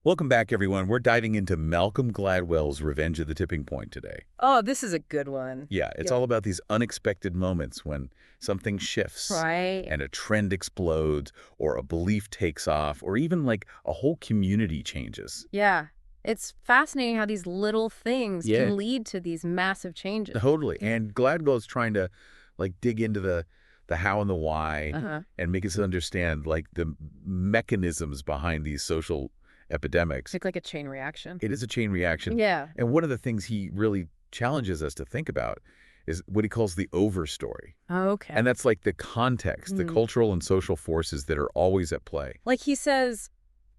Welcome back, everyone. We're diving into Malcolm Gladwell's Revenge of the Tipping Point today. Oh, this is a good one. Yeah, it's Yep. all about these unexpected moments when something shifts Right. and a trend explodes or a belief takes off or even like a whole community changes. Yeah. It's fascinating how these little things Yeah, can lead to these massive changes. totally. And Gladwell's trying to like dig into the how and the why Uh-huh. and make us understand like the mechanisms behind these social epidemics. It's like a chain reaction. It is a chain reaction. Yeah. And one of the things he really challenges us to think about is what he calls the overstory. Okay. And that's like the context, the cultural and social forces that are always at play. Like he says,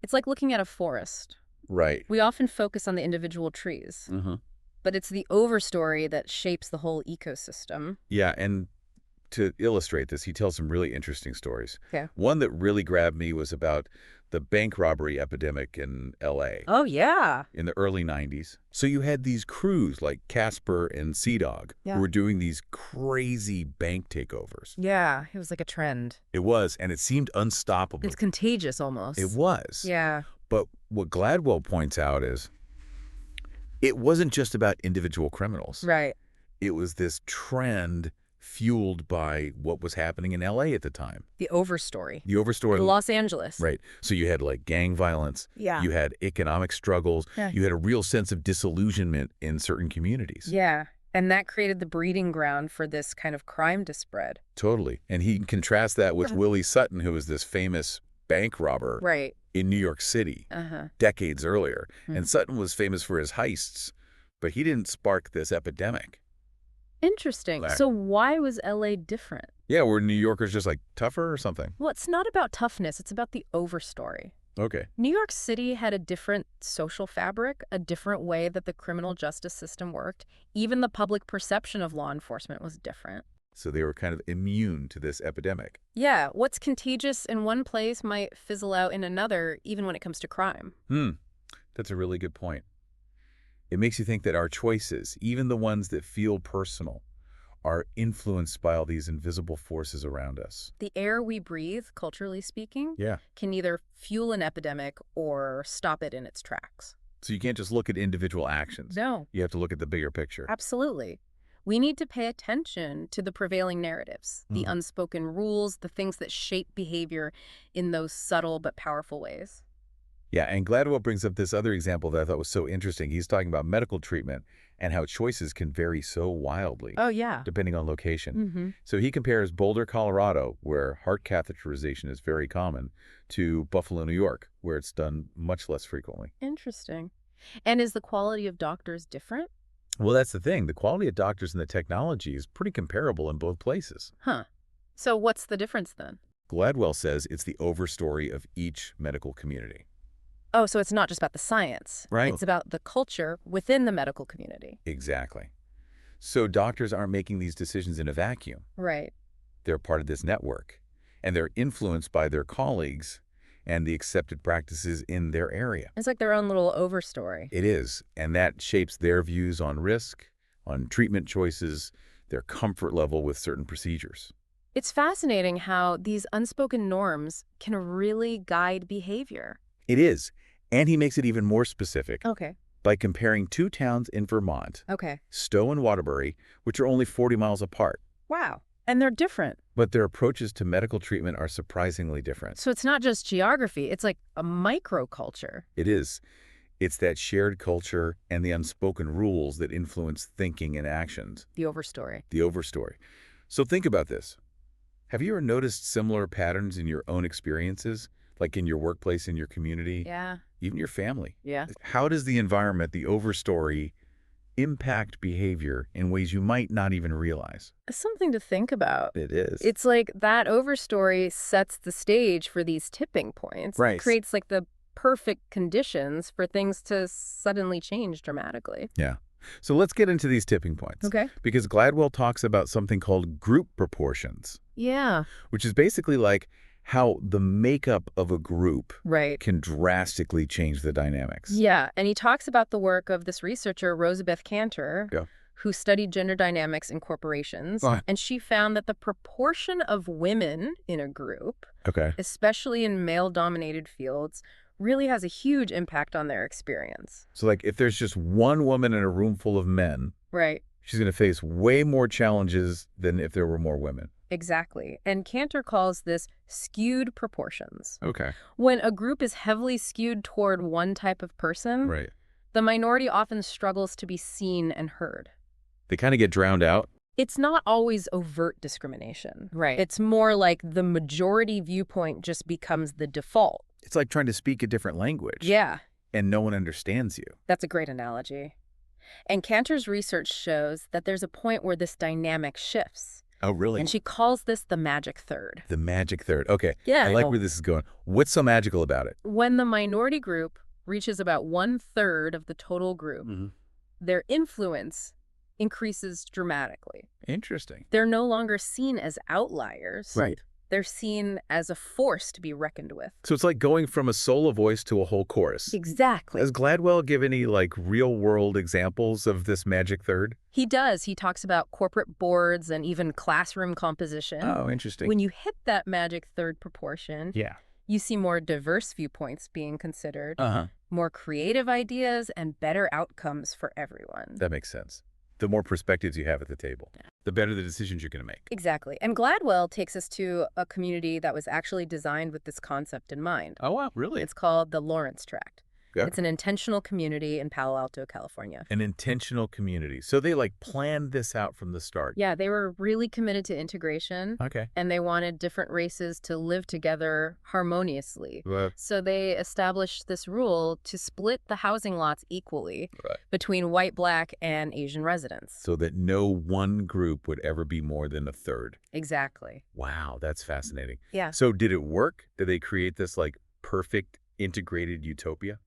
it's like looking at a forest. Right. We often focus on the individual trees, but it's the overstory that shapes the whole ecosystem. Yeah, and to illustrate this, he tells some really interesting stories. Okay. One that really grabbed me was about the bank robbery epidemic in L.A. Oh, yeah. in the early 90s. So you had these crews like Casper and C-Dog Yeah. who were doing these crazy bank takeovers. Yeah. It was like a trend. It was, and it seemed unstoppable. It's contagious almost. It was. Yeah. But what Gladwell points out is it wasn't just about individual criminals. Right. It was this trend fueled by what was happening in L.A. at the time. The overstory. The overstory. Los Angeles. Right. So you had like gang violence. Yeah. You had economic struggles. Yeah. You had a real sense of disillusionment in certain communities. Yeah. And that created the breeding ground for this kind of crime to spread. Totally. And he contrasts that with Willie Sutton, who was this famous bank robber Right. in New York City Uh-huh. decades earlier. Hmm. And Sutton was famous for his heists, but he didn't spark this epidemic. Interesting. Right. So why was LA different? Yeah, were New Yorkers just like tougher or something? Well, it's not about toughness. It's about the overstory. Okay. New York City had a different social fabric, a different way that the criminal justice system worked. Even the public perception of law enforcement was different. So they were kind of immune to this epidemic. Yeah, what's contagious in one place might fizzle out in another, even when it comes to crime. That's a really good point. It makes you think that our choices, even the ones that feel personal, are influenced by all these invisible forces around us. The air we breathe, culturally speaking, Yeah. can either fuel an epidemic or stop it in its tracks. So you can't just look at individual actions. No. You have to look at the bigger picture. Absolutely. We need to pay attention to the prevailing narratives, the unspoken rules, the things that shape behavior in those subtle but powerful ways. Yeah, and Gladwell brings up this other example that I thought was so interesting. He's talking about medical treatment and how choices can vary so wildly Oh, yeah. depending on location. So he compares Boulder, Colorado, where heart catheterization is very common, to Buffalo, New York, where it's done much less frequently. Interesting. And is the quality of doctors different? Well, that's the thing. The quality of doctors and the technology is pretty comparable in both places. Huh. So what's the difference then? Gladwell says it's the overstory of each medical community. Oh, so it's not just about the science. Right. It's about the culture within the medical community. Exactly. So doctors aren't making these decisions in a vacuum. Right. They're part of this network, and they're influenced by their colleagues and the accepted practices in their area. It's like their own little overstory. It is, and that shapes their views on risk, on treatment choices, their comfort level with certain procedures. It's fascinating how these unspoken norms can really guide behavior. It is, and he makes it even more specific Okay. by comparing two towns in Vermont, Okay. Stowe and Waterbury, which are only 40 miles apart. Wow. And they're different. But their approaches to medical treatment are surprisingly different. So it's not just geography. It's like a microculture. It is. It's that shared culture and the unspoken rules that influence thinking and actions. The overstory. The overstory. So think about this. Have you ever noticed similar patterns in your own experiences, like in your workplace, in your community, Yeah. even your family? Yeah. How does the environment, the overstory, impact behavior in ways you might not even realize? Something to think about. It is. It's like that overstory sets the stage for these tipping points. Right. It creates like the perfect conditions for things to suddenly change dramatically. Yeah. So let's get into these tipping points. Okay. Because Gladwell talks about something called group proportions, Yeah. which is basically like how the makeup of a group Right. can drastically change the dynamics. Yeah. And he talks about the work of this researcher, Rosabeth Cantor, Yeah. who studied gender dynamics in corporations. Ah. And she found that the proportion of women in a group, Okay. especially in male-dominated fields, really has a huge impact on their experience. So, like, if there's just one woman in a room full of men, Right. she's going to face way more challenges than if there were more women. Exactly. And Cantor calls this skewed proportions. Okay. When a group is heavily skewed toward one type of person, Right. the minority often struggles to be seen and heard. They kind of get drowned out. It's not always overt discrimination. Right. It's more like the majority viewpoint just becomes the default. It's like trying to speak a different language. Yeah, And no one understands you. that's a great analogy. And Cantor's research shows that there's a point where this dynamic shifts. Oh, really? And she calls this the magic third. The magic third. Okay. Yeah. I like where this is going. What's so magical about it? When the minority group reaches about 1/3 of the total group, their influence increases dramatically. Interesting. They're no longer seen as outliers. Right. They're seen as a force to be reckoned with. So it's like going from a solo voice to a whole chorus. Exactly. Does Gladwell give any, like, real-world examples of this magic third? He does. He talks about corporate boards and even classroom composition. Oh, interesting. When you hit that magic third proportion, Yeah. you see more diverse viewpoints being considered, Uh-huh. more creative ideas, and better outcomes for everyone. That makes sense. The more perspectives you have at the table, the better the decisions you're going to make. Exactly. And Gladwell takes us to a community that was actually designed with this concept in mind. Oh, wow. Really? It's called the Lawrence Tract. Okay. It's an intentional community in Palo Alto, California. An intentional community. So they, like, planned this out from the start. Yeah, they were really committed to integration, Okay. and they wanted different races to live together harmoniously. Well, So they established this rule to split the housing lots equally right. between white, black, and Asian residents. So that no one group would ever be more than a third. Exactly. Wow, that's fascinating. Yeah. So did it work? Did they create this, like, perfect integrated utopia?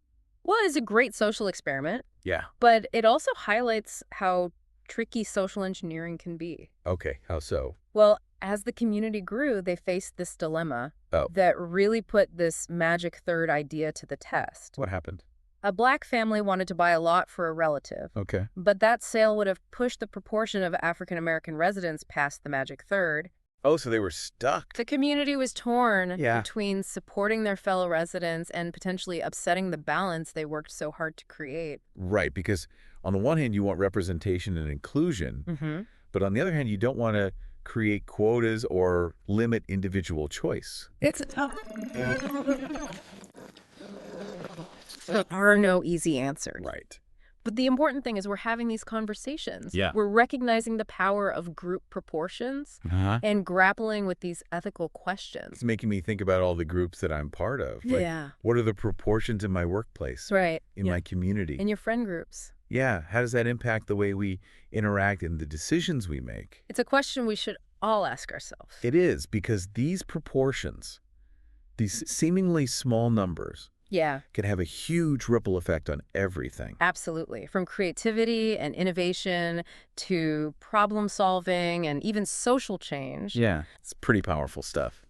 Well, it's a great social experiment, Yeah. but it also highlights how tricky social engineering can be. Okay, how so? Well, as the community grew, they faced this dilemma Oh. that really put this magic third idea to the test. What happened? A black family wanted to buy a lot for a relative, Okay. but that sale would have pushed the proportion of African-American residents past the magic third. Oh, so they were stuck. The community was torn Yeah. between supporting their fellow residents and potentially upsetting the balance they worked so hard to create. Right, because on the one hand, you want representation and inclusion, Mm-hmm. but on the other hand, you don't want to create quotas or limit individual choice. It's tough. There are no easy answers. Right. But the important thing is we're having these conversations. Yeah. We're recognizing the power of group proportions Uh-huh. and grappling with these ethical questions. It's making me think about all the groups that I'm part of. Like, Yeah. what are the proportions in my workplace, That's right. in my community? In your friend groups. Yeah, how does that impact the way we interact and the decisions we make? It's a question we should all ask ourselves. It is, because these proportions, these seemingly small numbers, Yeah, can have a huge ripple effect on everything. absolutely. From creativity and innovation to problem solving and even social change. Yeah, it's pretty powerful stuff.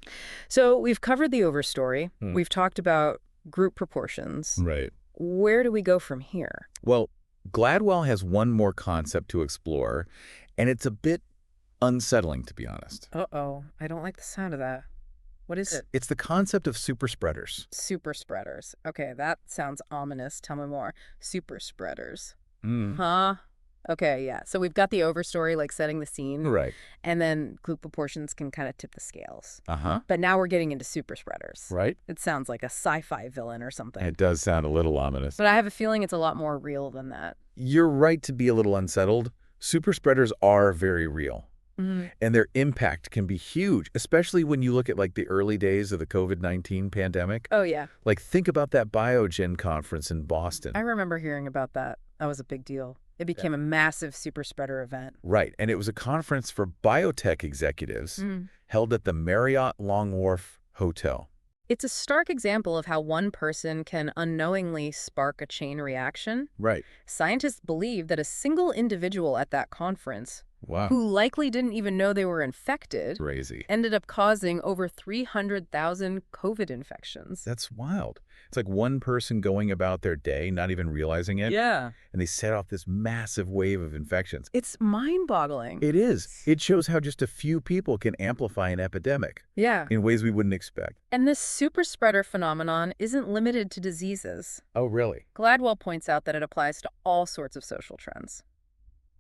So we've covered the overstory. Hmm. We've talked about group proportions. Right. Where do we go from here? Well, Gladwell has one more concept to explore, and it's a bit unsettling, to be honest. Uh-oh. I don't like the sound of that. What is it? It's the concept of superspreaders. Superspreaders. Okay, that sounds ominous. Tell me more. Superspreaders. Mm. Huh? Okay, yeah. So we've got the overstory, like setting the scene, Right. and then group proportions can kind of tip the scales. Uh-huh. But now we're getting into superspreaders. Right? It sounds like a sci-fi villain or something. It does sound a little ominous. But I have a feeling it's a lot more real than that. You're right to be a little unsettled. Superspreaders are very real. Mm-hmm. And their impact can be huge, especially when you look at, like, the early days of the COVID-19 pandemic. Oh, yeah. Like, think about that Biogen conference in Boston. I remember hearing about that. That was a big deal. It became a massive superspreader event. Right. And it was a conference for biotech executives held at the Marriott Long Wharf Hotel. It's a stark example of how one person can unknowingly spark a chain reaction. Right. Scientists believe that a single individual at that conference Wow. who likely didn't even know they were infected, Crazy. ended up causing over 300,000 COVID infections. That's wild. It's like one person going about their day, not even realizing it, Yeah. and they set off this massive wave of infections. It's mind-boggling. It is. It shows how just a few people can amplify an epidemic Yeah. in ways we wouldn't expect. And this super spreader phenomenon isn't limited to diseases. Oh, really? Gladwell points out that it applies to all sorts of social trends.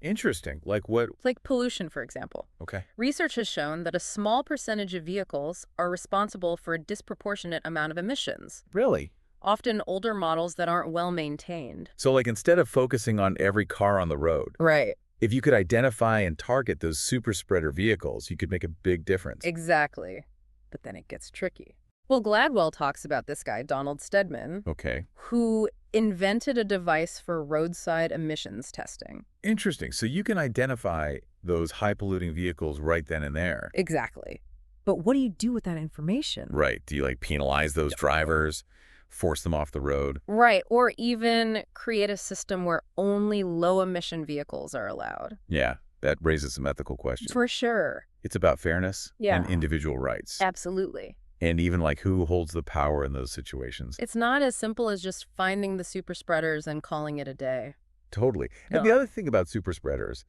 Interesting. Like what? Like pollution, for example. Okay. Research has shown that a small percentage of vehicles are responsible for a disproportionate amount of emissions, Really? often older models that aren't well maintained. So like instead of focusing on every car on the road, Right. if you could identify and target those super spreader vehicles, you could make a big difference. Exactly. But then it gets tricky. Well, Gladwell talks about this guy, Donald Stedman, Okay. who invented a device for roadside emissions testing. Interesting. So you can identify those high-polluting vehicles right then and there. Exactly. But what do you do with that information? Right. Do you like penalize those drivers, force them off the road? Right, or even create a system where only low-emission vehicles are allowed. Yeah, that raises some ethical questions. For sure. It's about fairness Yeah. and individual rights. Absolutely. And even like who holds the power in those situations. It's not as simple as just finding the super spreaders and calling it a day. Totally. And the other thing about super spreaders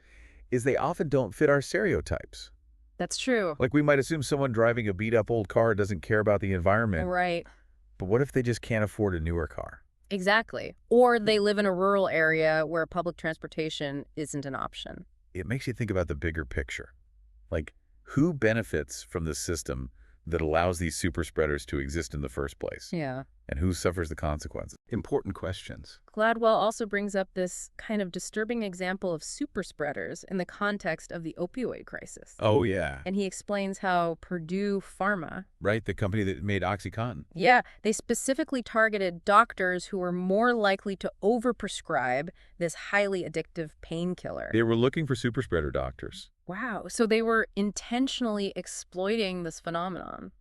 is they often don't fit our stereotypes. That's true. Like we might assume someone driving a beat-up old car doesn't care about the environment. Right. But what if they just can't afford a newer car? Exactly. Or they live in a rural area where public transportation isn't an option. It makes you think about the bigger picture. Like, who benefits from the system that allows these super spreaders to exist in the first place? Yeah. And who suffers the consequences? Important questions. Gladwell also brings up this kind of disturbing example of super spreaders in the context of the opioid crisis. Oh, yeah. And he explains how Purdue Pharma, Right, the company that made OxyContin. they specifically targeted doctors who were more likely to overprescribe this highly addictive painkiller. They were looking for super spreader doctors. Wow. So they were intentionally exploiting this phenomenon.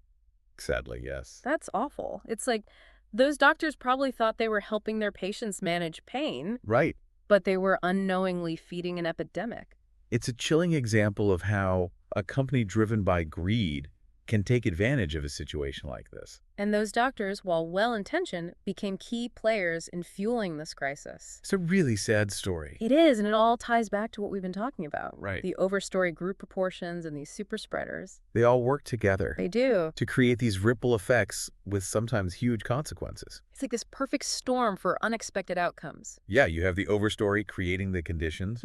Sadly, yes. That's awful. It's like those doctors probably thought they were helping their patients manage pain, Right. but they were unknowingly feeding an epidemic. It's a chilling example of how a company driven by greed can take advantage of a situation like this. And those doctors, while well-intentioned, became key players in fueling this crisis. It's a really sad story. It is, and it all ties back to what we've been talking about. Right. The overstory group proportions and these super spreaders. They all work together They do. to create these ripple effects with sometimes huge consequences. It's like this perfect storm for unexpected outcomes. Yeah, you have the overstory creating the conditions.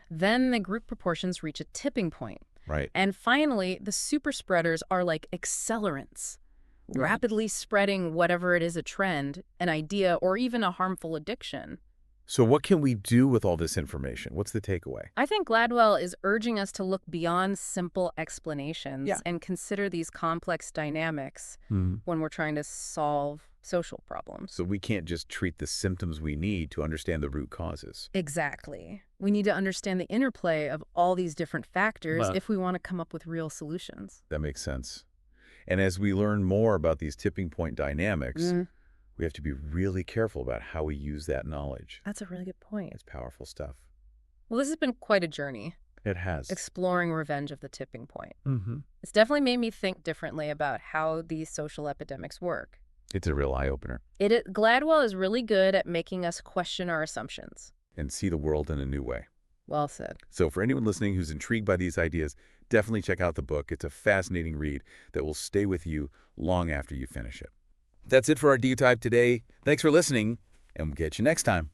Then the group proportions reach a tipping point. Right. And finally, the super spreaders are like accelerants, rapidly spreading whatever it is, a trend, an idea, or even a harmful addiction. So what can we do with all this information? What's the takeaway? I think Gladwell is urging us to look beyond simple explanations and consider these complex dynamics when we're trying to solve social problems. So we can't just treat the symptoms we need to understand the root causes. Exactly. We need to understand the interplay of all these different factors if we want to come up with real solutions. That makes sense. And as we learn more about these tipping point dynamics, we have to be really careful about how we use that knowledge. That's a really good point. It's powerful stuff. Well, this has been quite a journey, It has. exploring revenge of the tipping point. Mm-hmm. It's definitely made me think differently about how these social epidemics work. It's a real eye-opener. Gladwell is really good at making us question our assumptions. And see the world in a new way. Well said. So for anyone listening who's intrigued by these ideas, definitely check out the book. It's a fascinating read that will stay with you long after you finish it. That's it for our Deep Dive today. Thanks for listening, and we'll get you next time.